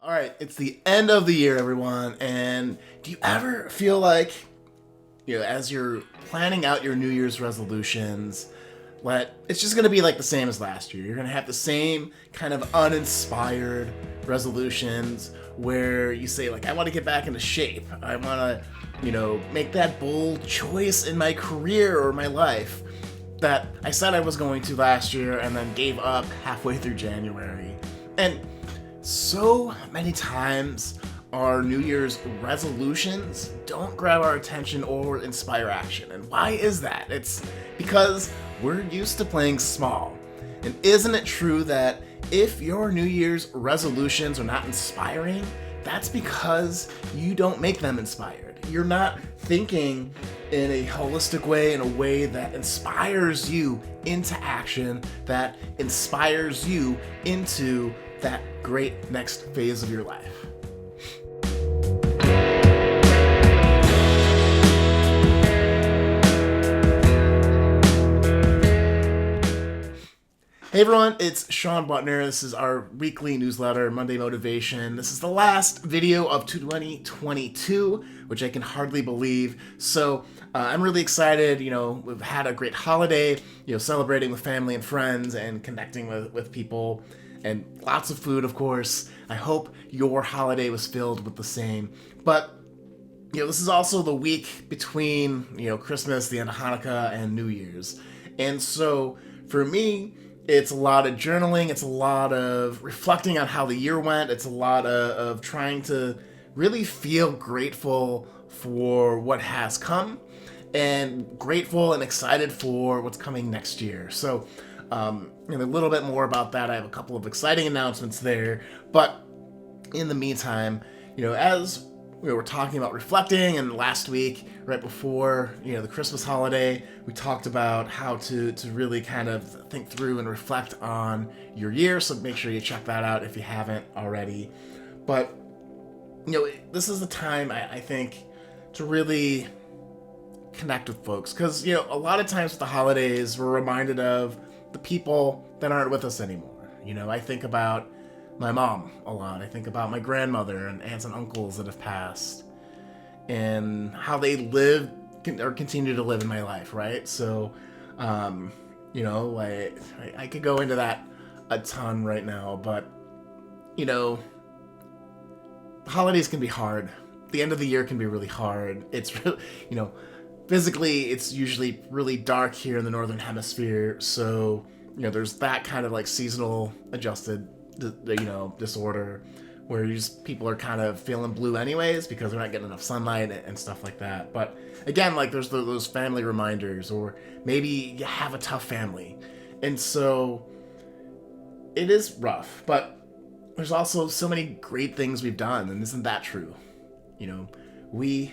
All right, it's the end of the year, everyone, and do you ever feel like, as you're planning out your New Year's resolutions, that it's just going to be like the same as last year? You're going to have the same kind of uninspired resolutions where you say, like, I want to get back into shape. I want to, make that bold choice in my career or my life that I said I was going to last year and then gave up halfway through January. And so many times, our New Year's resolutions don't grab our attention or inspire action. And why is that? It's because we're used to playing small. And isn't it true that if your New Year's resolutions are not inspiring, that's because you don't make them inspired. You're not thinking in a holistic way, in a way that inspires you into action, that inspires you into that great next phase of your life. Hey everyone, it's Sean Butner. This is our weekly newsletter, Monday Motivation. This is the last video of 2022, which I can hardly believe. So I'm really excited. We've had a great holiday, celebrating with family and friends and connecting with people, and lots of food, of course. I hope your holiday was filled with the same. But this is also the week between Christmas, the end of Hanukkah, and New Year's. And so for me, it's a lot of journaling, it's a lot of reflecting on how the year went, it's a lot of trying to really feel grateful for what has come, and grateful and excited for what's coming next year. So a little bit more about that. I have a couple of exciting announcements there, but in the meantime, as we were talking about reflecting, and last week, right before the Christmas holiday, we talked about how to really kind of think through and reflect on your year. So make sure you check that out if you haven't already. But this is the time, I think, to really connect with folks, because a lot of times with the holidays, we're reminded of the people that aren't with us anymore. I think about my mom a lot. I think about my grandmother and aunts and uncles that have passed, and how they live or continue to live in my life, right? So, I could go into that a ton right now, but, holidays can be hard. The end of the year can be really hard. It's really, physically, it's usually really dark here in the Northern Hemisphere. So, there's that kind of like seasonal adjusted disorder where people are kind of feeling blue anyways because they're not getting enough sunlight and stuff like that. But again, like there's those family reminders, or maybe you have a tough family, and so it is rough. But there's also so many great things we've done, and isn't that true? We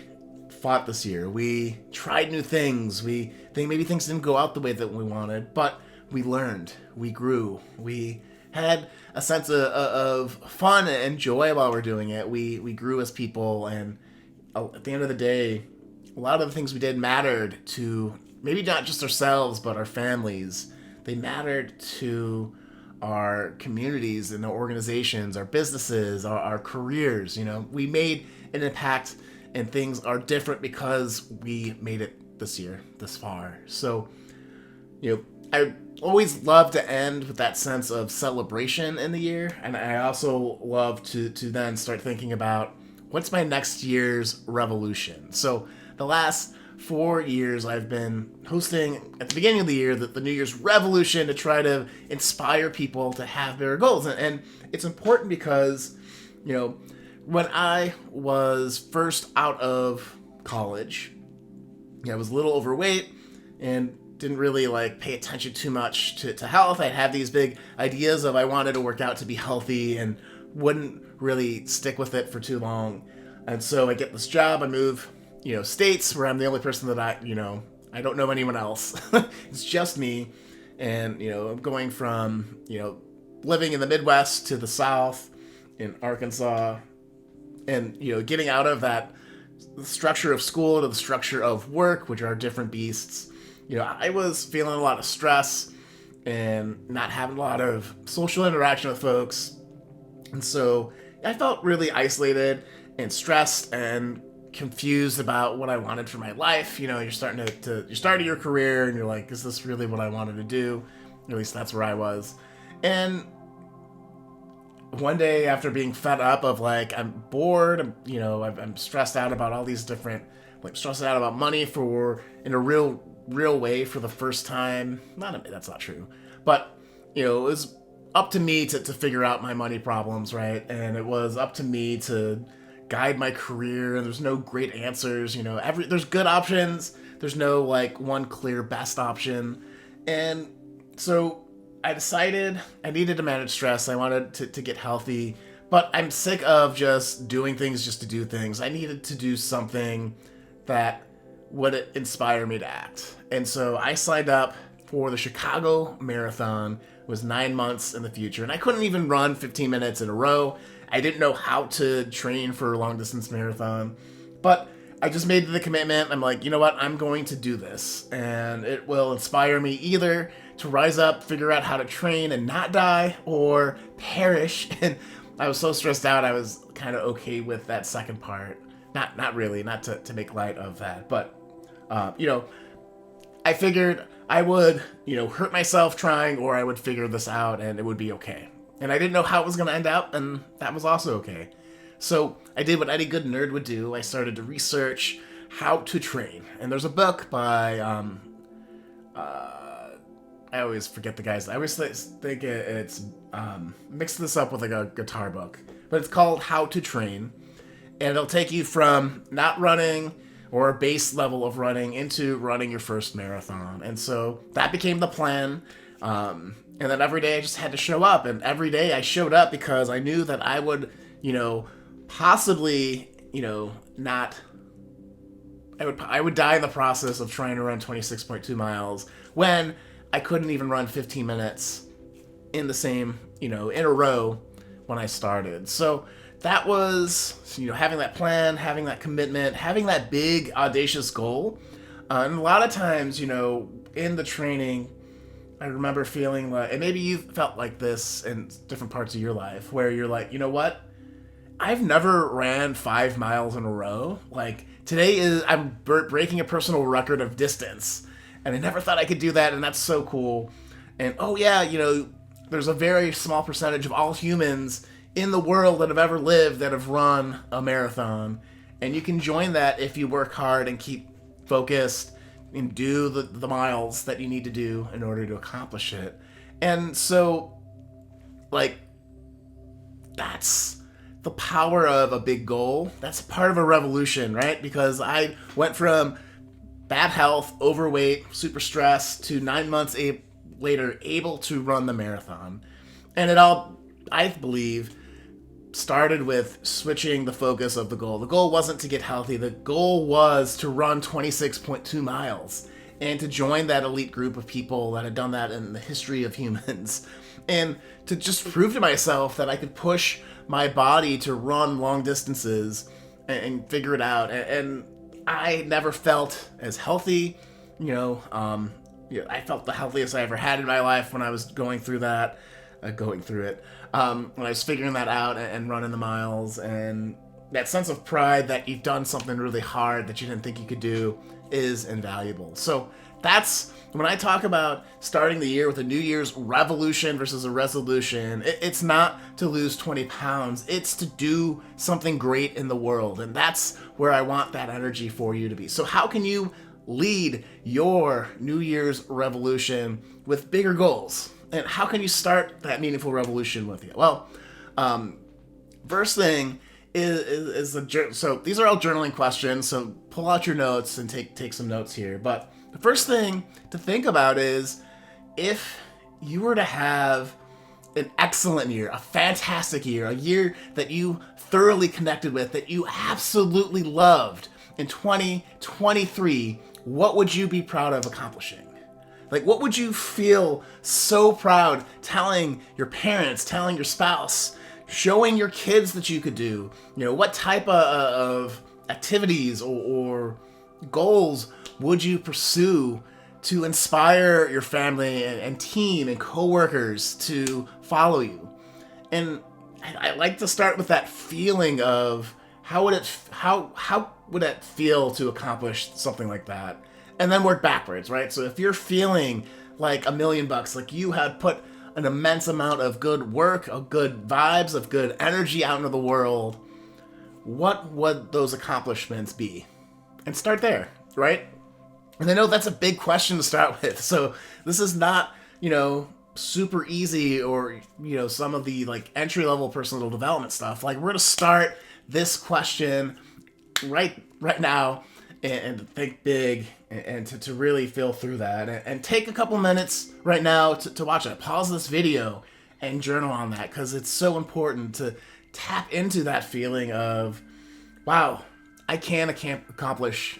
fought this year, we tried new things, we think maybe things didn't go out the way that we wanted, but we learned, we grew, we had a sense of fun and joy while we're doing it. We grew as people, and at the end of the day, a lot of the things we did mattered to maybe not just ourselves, but our families. They mattered to our communities and our organizations, our businesses, our careers. We made an impact, and things are different because we made it this year, this far. So, I always love to end with that sense of celebration in the year, and I also love to then start thinking about what's my next year's revolution. So the last 4 years I've been hosting at the beginning of the year the New Year's revolution to try to inspire people to have bigger goals, and it's important because when I was first out of college, I was a little overweight and didn't really pay attention too much to health. I'd have these big ideas of I wanted to work out to be healthy, and wouldn't really stick with it for too long. And so I get this job, I move, states where I'm the only person that I don't know anyone else. It's just me. And, I'm going from, living in the Midwest to the South in Arkansas, and, getting out of that structure of school to the structure of work, which are different beasts. I was feeling a lot of stress and not having a lot of social interaction with folks. And so, I felt really isolated and stressed and confused about what I wanted for my life. You're starting you're starting your career and you're like, is this really what I wanted to do? At least that's where I was. And one day, after being fed up of like, I'm bored, I'm stressed out about all these different, like stressed out about money in a real way for the first time. That's not true, but it was up to me to figure out my money problems, right? And it was up to me to guide my career. And there's no great answers. There's good options. There's no like one clear best option. And so I decided I needed to manage stress. I wanted to get healthy, but I'm sick of just doing things just to do things. I needed to do something that would inspire me to act. And so I signed up for the Chicago Marathon. It was 9 months in the future, and I couldn't even run 15 minutes in a row. I didn't know how to train for a long distance marathon, but I just made the commitment. I'm like, you know what? I'm going to do this, and it will inspire me either to rise up, figure out how to train and not die, or perish. And I was so stressed out, I was kind of okay with that second part. Not really, not to make light of that, but I figured I would, hurt myself trying, or I would figure this out and it would be okay. And I didn't know how it was going to end up, and that was also okay. So I did what any good nerd would do. I started to research how to train. And there's a book by, I always forget the guy's. I always think it's mix this up with like a guitar book. But it's called How to Train. And it'll take you from not running or a base level of running into running your first marathon. And so that became the plan. And then every day I just had to show up. And every day I showed up because I knew that I would, possibly, not... I would die in the process of trying to run 26.2 miles when I couldn't even run 15 minutes in the same, in a row when I started. So that was, having that plan, having that commitment, having that big, audacious goal. And a lot of times, in the training, I remember feeling like, and maybe you've felt like this in different parts of your life, where you're like, you know what? I've never ran 5 miles in a row. Like, I'm breaking a personal record of distance. And I never thought I could do that, and that's so cool. And, oh yeah, there's a very small percentage of all humans in the world that have ever lived that have run a marathon. And you can join that if you work hard and keep focused and do the miles that you need to do in order to accomplish it. And so, like, that's the power of a big goal. That's part of a revolution, right? Because I went from bad health, overweight, super stressed, to 9 months later able to run the marathon. And it all, I believe, started with switching the focus of the goal. The goal wasn't to get healthy. The goal was to run 26.2 miles and to join that elite group of people that had done that in the history of humans, and to just prove to myself that I could push my body to run long distances and figure it out. And I never felt as healthy, I felt the healthiest I ever had in my life when I was going through that. When I was figuring that out and running the miles, and that sense of pride that you've done something really hard that you didn't think you could do is invaluable. So that's when I talk about starting the year with a New Year's revolution versus a resolution. It's not to lose 20 pounds. It's to do something great in the world. And that's where I want that energy for you to be. So how can you lead your New Year's revolution with bigger goals? And how can you start that meaningful revolution with you? Well, first thing is so these are all journaling questions, so pull out your notes and take some notes here. But the first thing to think about is, if you were to have an excellent year, a fantastic year, a year that you thoroughly connected with, that you absolutely loved in 2023, what would you be proud of accomplishing? Like, what would you feel so proud telling your parents, telling your spouse, showing your kids that you could do? What type of activities or goals would you pursue to inspire your family and team and coworkers to follow you? And I like to start with that feeling of how would it feel to accomplish something like that, and then work backwards, right? So if you're feeling like $1,000,000, like you had put an immense amount of good work, of good vibes, of good energy out into the world, what would those accomplishments be? And start there, right? And I know that's a big question to start with, so this is not, super easy, or some of the like entry level personal development stuff. Like, we're gonna start this question right now, and think big, and to really feel through that, and take a couple minutes right now to watch it. Pause this video and journal on that, because it's so important to tap into that feeling of, wow, I can accomplish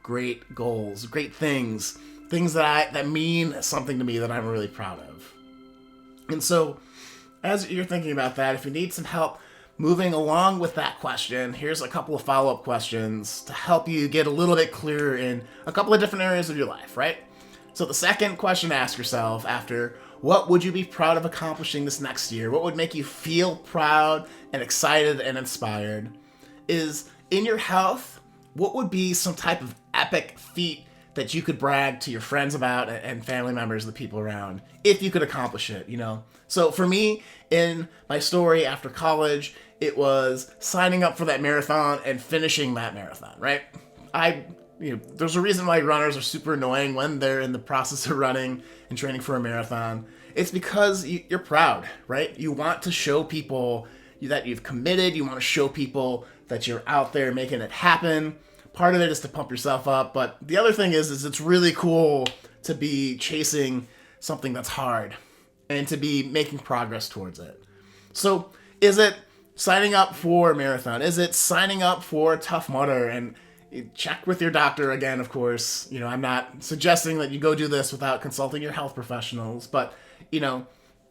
great goals, great things that mean something to me, that I'm really proud of. And so, as you're thinking about that, if you need some help moving along with that question, here's a couple of follow-up questions to help you get a little bit clearer in a couple of different areas of your life, right? So the second question to ask yourself after, what would you be proud of accomplishing this next year? What would make you feel proud and excited and inspired? Is, in your health, what would be some type of epic feat that you could brag to your friends about, and family members, the people around, if you could accomplish it, So for me, in my story after college, it was signing up for that marathon and finishing that marathon, right? There's a reason why runners are super annoying when they're in the process of running and training for a marathon. It's because you're proud, right? You want to show people that you've committed. You want to show people that you're out there making it happen. Part of it is to pump yourself up, but the other thing is it's really cool to be chasing something that's hard and to be making progress towards it. So is it signing up for a marathon? Is it signing up for Tough Mudder? And check with your doctor again, of course. I'm not suggesting that you go do this without consulting your health professionals, but,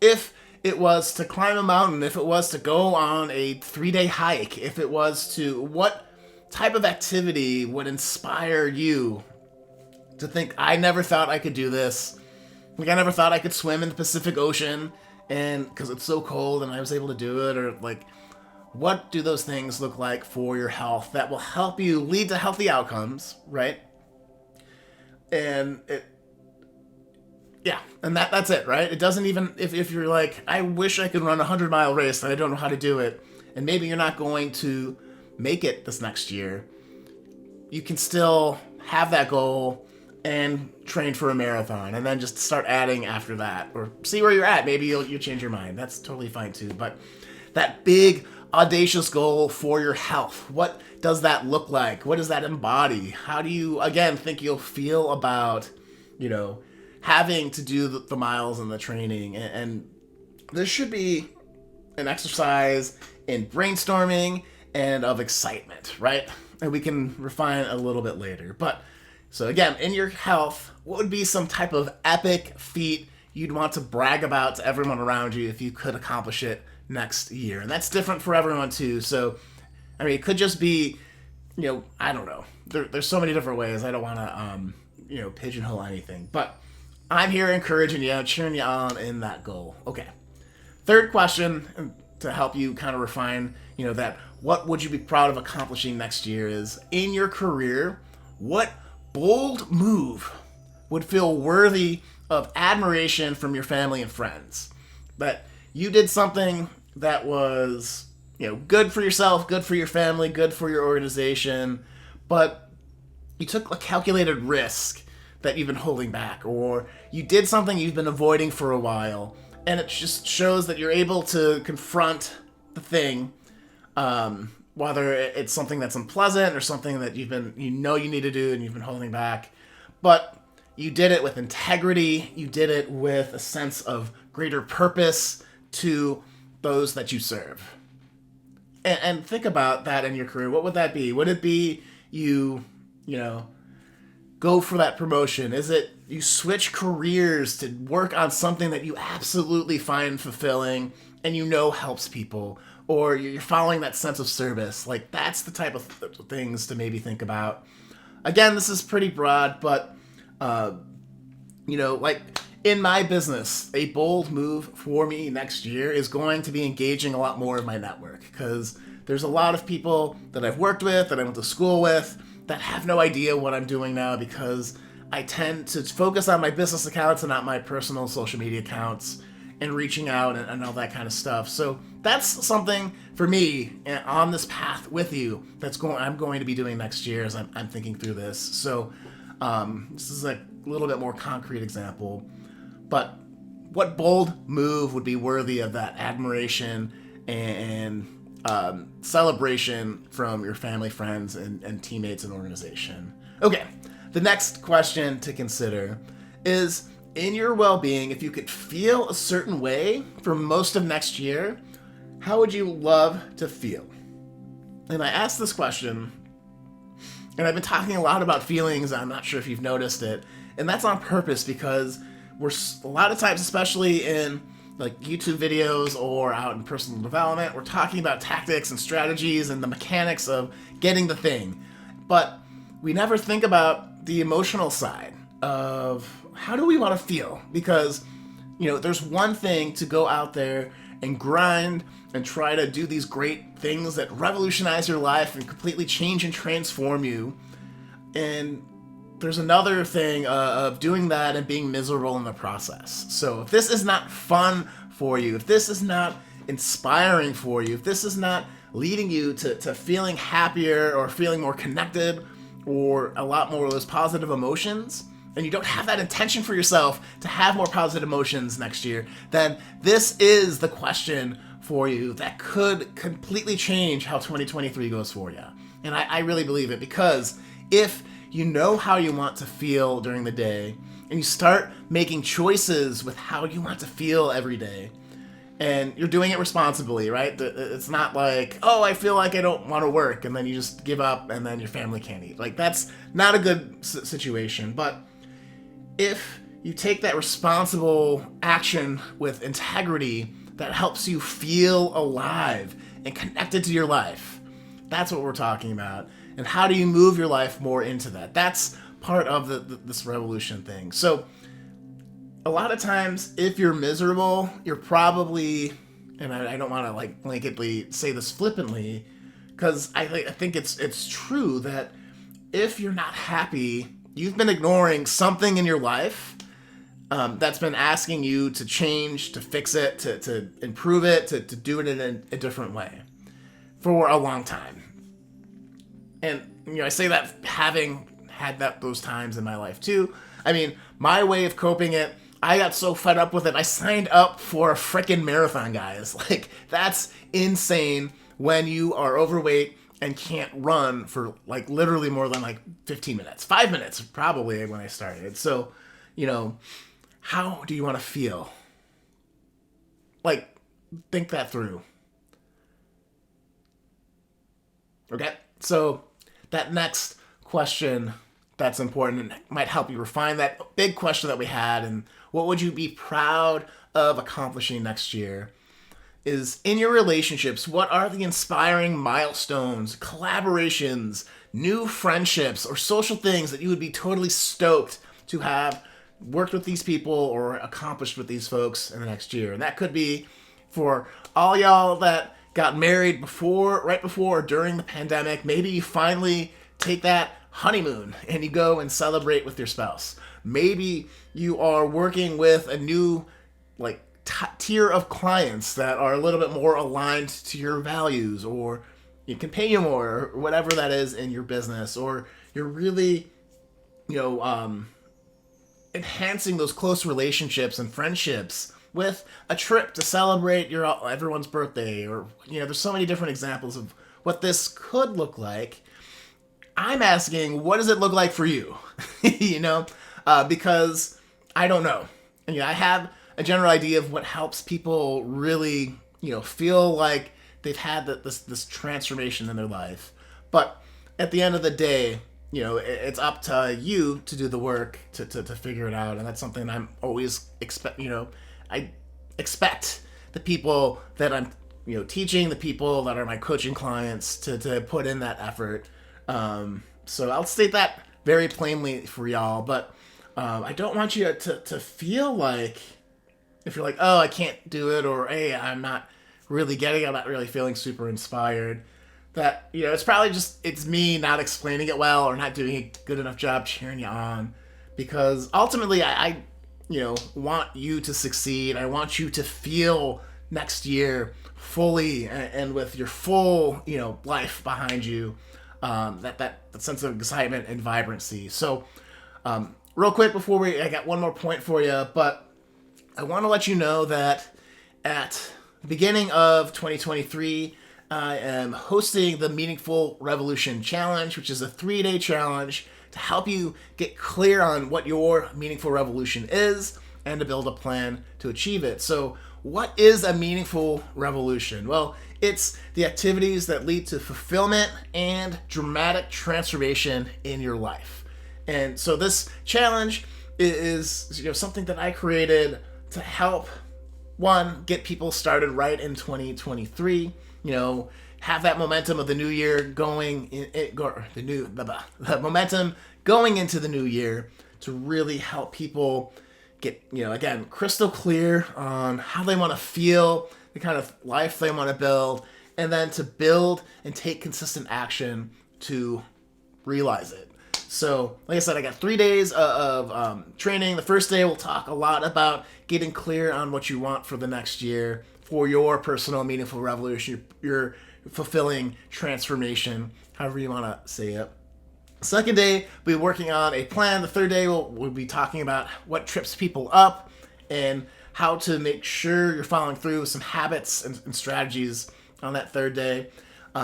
if it was to climb a mountain, if it was to go on a 3-day hike, if it was to, what type of activity would inspire you to think, I never thought I could do this? Like, I never thought I could swim in the Pacific Ocean, and because it's so cold, and I was able to do it. Or like, what do those things look like for your health that will help you lead to healthy outcomes, right? And that's it, right? It doesn't even, if you're like, I wish I could run a 100-mile race and I don't know how to do it, and maybe you're not going to make it this next year, you can still have that goal and train for a marathon, and then just start adding after that, or see where you're at. Maybe you'll change your mind. That's totally fine too. But that big, audacious goal for your health, what does that look like? What does that embody? How do you, again, think you'll feel about, having to do the miles and the training? And there should be an exercise in brainstorming and of excitement, right? And we can refine a little bit later. But so again, in your health, what would be some type of epic feat you'd want to brag about to everyone around you if you could accomplish it next year? And that's different for everyone too. So, it could just be, I don't know. There's so many different ways. I don't want to, pigeonhole anything. But I'm here encouraging you, cheering you on in that goal. Okay. Third question to help you kind of refine, that what would you be proud of accomplishing next year is, in your career, what bold move would feel worthy of admiration from your family and friends? That you did something that was, good for yourself, good for your family, good for your organization, but you took a calculated risk that you've been holding back, or you did something you've been avoiding for a while, and it just shows that you're able to confront the thing, whether it's something that's unpleasant or something that you need to do and you've been holding back, but you did it with integrity. You did it with a sense of greater purpose to those that you serve. And think about that in your career. What would that be? Would it be you go for that promotion? Is it you switch careers to work on something that you absolutely find fulfilling and helps people? Or you're following that sense of service? Like, that's the type of things to maybe think about. Again, this is pretty broad, but, like, in my business, a bold move for me next year is going to be engaging a lot more of my network, because there's a lot of people that I've worked with, that I went to school with, that have no idea what I'm doing now, because I tend to focus on my business accounts and not my personal social media accounts, and reaching out and all that kind of stuff. So that's something for me on this path with you I'm going to be doing next year as I'm thinking through this. So this is a little bit more concrete example. But what bold move would be worthy of that admiration and celebration from your family, friends, and teammates and organization? Okay, the next question to consider is, in your well-being, if you could feel a certain way for most of next year, how would you love to feel? And I asked this question, and I've been talking a lot about feelings. I'm not sure if you've noticed it, and that's on purpose, because we're a lot of times, especially in like YouTube videos or out in personal development, we're talking about tactics and strategies and the mechanics of getting the thing, but we never think about the emotional side of how do we want to feel. Because there's one thing to go out there and grind and try to do these great things that revolutionize your life and completely change and transform you, and there's another thing of doing that and being miserable in the process. So if this is not fun for you, if this is not inspiring for you, if this is not leading you to feeling happier or feeling more connected or a lot more of those positive emotions, and you don't have that intention for yourself to have more positive emotions next year, then this is the question for you that could completely change how 2023 goes for you. And I really believe it, because if you know how you want to feel during the day, and you start making choices with how you want to feel every day, and you're doing it responsibly, right? It's not like, oh, I feel like I don't want to work, and then you just give up, and then your family can't eat. Like, that's not a good situation. But if you take that responsible action with integrity that helps you feel alive and connected to your life, that's what we're talking about. And how do you move your life more into that? That's part of this revolution thing. So a lot of times, if you're miserable, you're probably, and I don't want to like blanketly say this flippantly, because I think it's true that if you're not happy, you've been ignoring something in your life that's been asking you to change, to fix it, to improve it, to do it in a different way for a long time. And I say that having had those times in my life too. I mean, my way of coping it, I got so fed up with it, I signed up for a frickin' marathon, guys. Like, that's insane when you are overweight and can't run for like literally more than like 15 minutes. 5 minutes probably when I started. So, how do you want to feel? Like, think that through. Okay? So, that next question that's important and might help you refine that big question that we had, and what would you be proud of accomplishing next year, is in your relationships, what are the inspiring milestones, collaborations, new friendships, or social things that you would be totally stoked to have worked with these people or accomplished with these folks in the next year? And that could be for all y'all that got married right before or during the pandemic. Maybe you finally take that honeymoon and you go and celebrate with your spouse. Maybe you are working with a new tier of clients that are a little bit more aligned to your values, or you can pay you more, or whatever that is in your business, or you're really, enhancing those close relationships and friendships with a trip to celebrate everyone's birthday, or there's so many different examples of what this could look like. I'm asking, what does it look like for you? Because I don't know. And I have a general idea of what helps people really, feel like they've had this transformation in their life. But at the end of the day, it's up to you to do the work to figure it out. And that's something I'm always I expect the people that I'm, teaching, the people that are my coaching clients to put in that effort. So I'll state that very plainly for y'all. But I don't want you to feel like, if you're like, oh, I can't do it, or hey, I'm not really feeling super inspired, that, it's probably just, it's me not explaining it well or not doing a good enough job cheering you on. Because ultimately, I want you to succeed. I want you to feel next year fully and with your full, life behind you, that sense of excitement and vibrancy. So, real quick I got one more point for you, but I want to let you know that at the beginning of 2023, I am hosting the Meaningful Revolution Challenge, which is a 3-day challenge to help you get clear on what your meaningful revolution is and to build a plan to achieve it. So, what is a meaningful revolution? Well, it's the activities that lead to fulfillment and dramatic transformation in your life. And so this challenge is something that I created to help, one, get people started right in 2023, have that momentum of the new year the momentum going into the new year to really help people get, again, crystal clear on how they want to feel, the kind of life they want to build, and then to build and take consistent action to realize it. So, like I said, I got 3 days of training. The first day we'll talk a lot about getting clear on what you want for the next year for your personal meaningful revolution, your fulfilling transformation, however you want to say it. Second day, we'll be working on a plan. The third day, we'll be talking about what trips people up and how to make sure you're following through with some habits and strategies on that third day.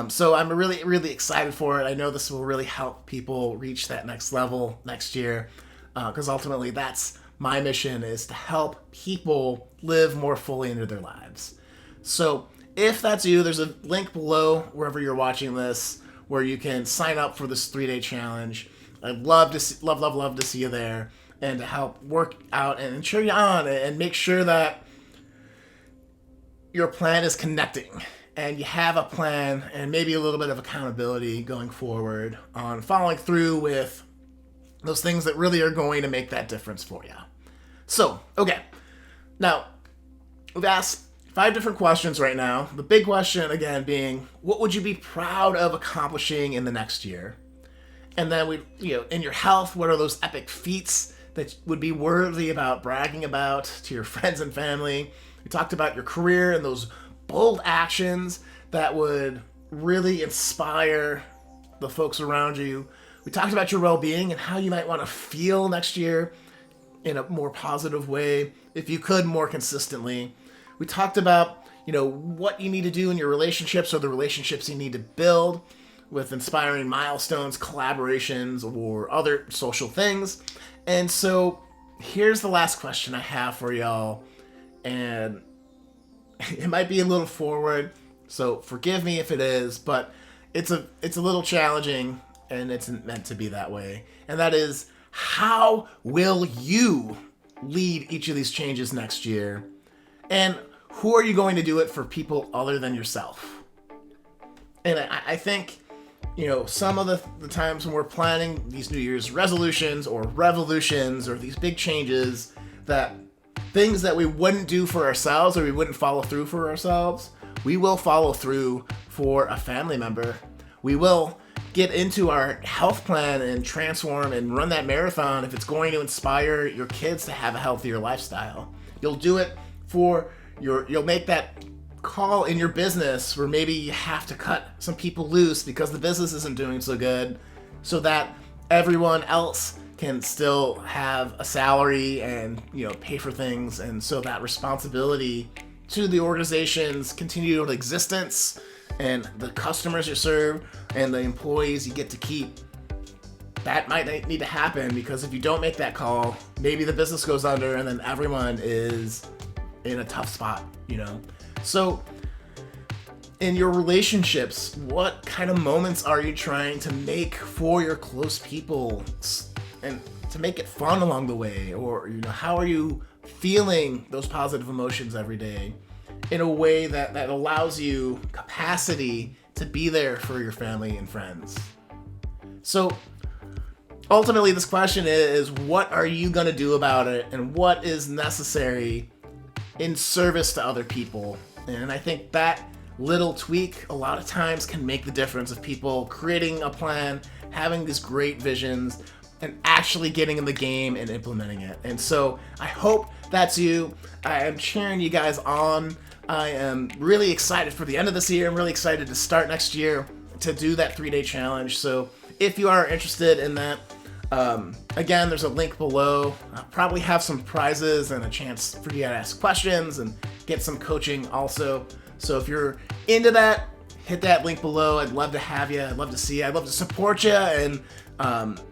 So I'm really, really excited for it. I know this will really help people reach that next level next year, because ultimately that's my mission, is to help people live more fully into their lives. So if that's you, there's a link below wherever you're watching this where you can sign up for this 3-day challenge. I'd love to see you there and to help work out and cheer you on and make sure that your plan is connecting and you have a plan and maybe a little bit of accountability going forward on following through with those things that really are going to make that difference for you. So, okay. Now, we've asked 5 different questions right now. The big question, again, being, what would you be proud of accomplishing in the next year? And then in your health, what are those epic feats that would be worthy about bragging about to your friends and family? We talked about your career and those bold actions that would really inspire the folks around you. We talked about your well-being and how you might want to feel next year in a more positive way, if you could, more consistently. We talked about, what you need to do in your relationships or the relationships you need to build with inspiring milestones, collaborations, or other social things. And so here's the last question I have for y'all. And it might be a little forward, so forgive me if it is, but it's a little challenging, and it's meant to be that way. And that is, how will you lead each of these changes next year? And who are you going to do it for people other than yourself? And I think, some of the times when we're planning these New Year's resolutions or revolutions or these big changes, that things that we wouldn't do for ourselves or we wouldn't follow through for ourselves, we will follow through for a family member. We will get into our health plan and transform and run that marathon if it's going to inspire your kids to have a healthier lifestyle. You'll do it you'll make that call in your business where maybe you have to cut some people loose because the business isn't doing so good, so that everyone else can still have a salary and pay for things, and so that responsibility to the organization's continued existence and the customers you serve and the employees you get to keep, that might need to happen, because if you don't make that call, maybe the business goes under and then everyone is in a tough spot, So in your relationships, what kind of moments are you trying to make for your close people and to make it fun along the way? Or, how are you feeling those positive emotions every day in a way that allows you capacity to be there for your family and friends? So ultimately, this question is, what are you going to do about it, and what is necessary in service to other people? And I think that little tweak a lot of times can make the difference of people creating a plan, having these great visions, and actually getting in the game and implementing it. And so I hope that's you. I am cheering you guys on. I am really excited for the end of this year. I'm really excited to start next year to do that 3-day challenge. So if you are interested in that, again, there's a link below. I'll probably have some prizes and a chance for you to ask questions and get some coaching also. So if you're into that, hit that link below. I'd love to have you. I'd love to see you. I'd love to support you and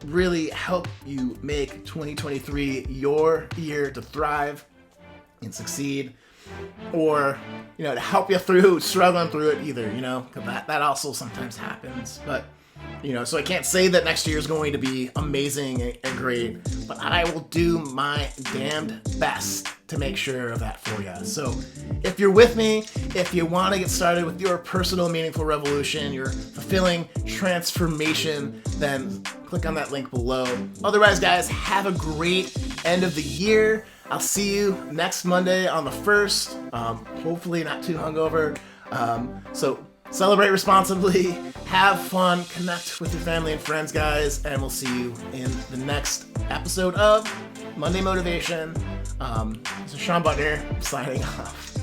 really help you make 2023 your year to thrive and succeed, or to help you through struggling through it either, because that also sometimes happens. But so I can't say that next year is going to be amazing and great, but I will do my damned best to make sure of that for you. So if you're with me, if you want to get started with your personal meaningful revolution, your fulfilling transformation, then click on that link below. Otherwise, guys, have a great end of the year. I'll see you next Monday on the 1st. Hopefully not too hungover. So celebrate responsibly, have fun, connect with your family and friends, guys, and we'll see you in the next episode of Monday Motivation. This is Sean Butler signing off.